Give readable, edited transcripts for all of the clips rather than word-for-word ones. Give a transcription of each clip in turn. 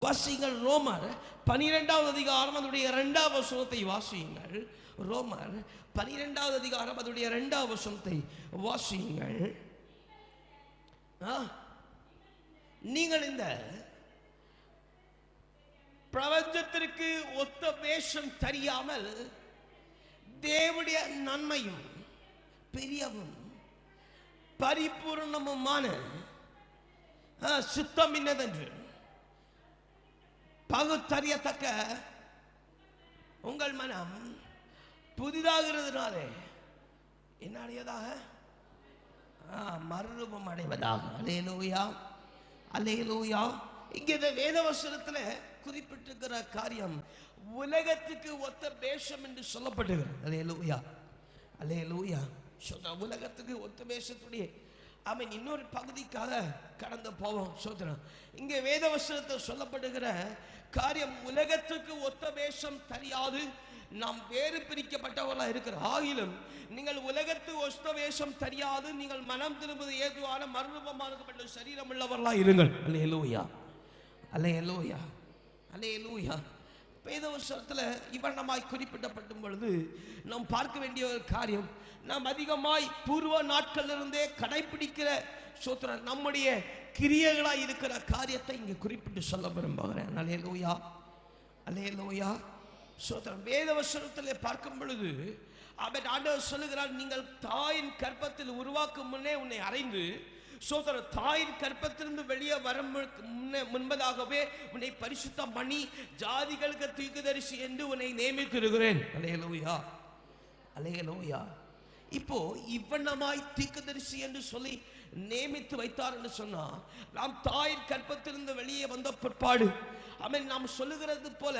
வாசியுங்கள் ரோமர் 12வது அதிகாரம் அதனுடைய 2வது வசனத்தை வாசியுங்கள். ரோமர் 12வது அதிகாரம் அதனுடைய 2வது வசனத்தை வாசியுங்கள். நீங்கள் இந்த பிரபஞ்சத்திற்கு ஒத்த வேஷம் தெரியாமல் தேவனுடைய நன்மையும் பெரியவும் பரிபூர்ணமுமான சித்தம் என்னதென்று பகுத்தறியத்தக்க உங்கள் மனம் புதிதாகிறதுனாலே என்ன அடையதாக மறுரூபம் அடைவதாக. அல்லேலூயா, அல்லேலூயா. இங்கே வேதவசனத்தில் குறிப்பிட்டிருக்கிற காரியம் உலகத்துக்கு ஒத்த வேஷம் என்று சொல்லப்படுகிறது. அல்லேலூயா, அல்லேலூயா. உலகத்துக்கு ஒத்த வேஷத்துடைய அவன் இன்னொரு பகுதிக்காக கடந்து போவோம். சோதனம் இங்கே வேதவசனத்தில் சொல்லப்படுகிற காரியம் உலகத்துக்கு ஒத்த வேஷம் தெரியாது, நாம் வேறு பிரிக்கப்பட்டவர்களாக இருக்கிற ஆகிலும் நீங்கள் உலகத்து ஒத்த வேஷம் தெரியாது, நீங்கள் மனம் திரும்புவது ஏதுவான மறுரூபமாக்கப்பட்ட சரீரம் உள்ளவர்களாக இருங்கள். அல்லேலூயா, அல்லேலூயா, அல்லேலூயா. வேதவசனத்தில் இவண்ணமாய் குறிப்பிடப்படும் பொழுது நாம் பார்க்க வேண்டிய ஒரு காரியம், நாம் அதிகமாய் பூர்வ நாட்களிலிருந்தே கடைபிடிக்கிற சோத்திரம் நம்முடைய கிரியைகளாய் இருக்கிற காரியத்தை இங்கே குறிப்பிட்டு சொல்ல விரும்புகிறேன். அல்லேலூயா, அல்லேலூயா. சோத்திரம் வேதவசனத்தில் பார்க்கும் பொழுது அவர் ஆண்டவர் சொல்லுகிறார், நீங்கள் தாயின் கற்பத்தில் உருவாக்கும் முன்னே உன்னை அறிந்து சோதர தாயின் கற்பத்திலிருந்து வெளியே வரும் முன்பதாகவே உன்னை பரிசுத்தம் பண்ணி ஜாதிகளுக்கு தீர்க்கதரிசி என்று உன்னை நியமித்திருக்கிறேன். அல்லேலூயா, அல்லேலூயா. இப்போ இவ்வண்ணமாய் தீர்க்கதரிசி என்று சொல்லி நியமித்து வைத்தார் என்று சொன்னா, நாம் தாயின் கற்பத்திலிருந்து வெளியே வந்த பிற்பாடு அவன் நாம் சொல்லுகிறது போல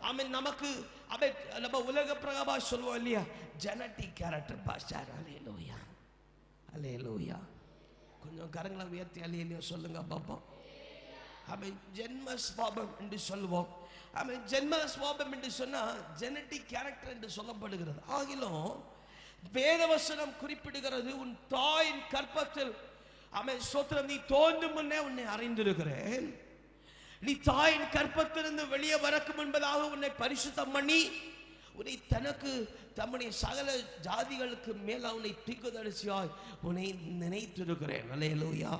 அவன் நமக்கு அவன் நம்ம உலக பிரகாபா சொல்லுவோம் இல்லையா, ஜெனட்டிக் கேரக்டர் பாஸ்டர். அல்லேலூயா, அல்லேலூயா. கொஞ்சம் கரங்களை உயர்த்தி அல்லேலூயா சொல்லுங்க பாப்போம். அவன் ஜென்ம ஸ்வாபம் என்று சொல்லுவோம். அவன் ஜென்ம ஸ்வாபம் என்று சொன்னா ஜெனட்டிக் கேரக்டர் என்று சொல்லப்படுகிறது. ஆகிலும் வேதவசனம் குறிப்பிடுகிறது, உன் தாயின் கற்பத்தில் அவன் சோத்திரம் நீ தோன்றும் முன்னே உன்னை அறிந்திருக்கிறேன், நீ தாயின் கற்பத்திலிருந்து வெளியே வரக்கும் என்பதாக உன்னை பரிசுத்தம் பண்ணி உன்னை தனக்கு தம்முடைய சகல ஜாதிகளுக்கு மேல உன்னை தீர்க்கதரிசியாய் உன்னை நினைத்திருக்கிறேன். அல்லேலூயா.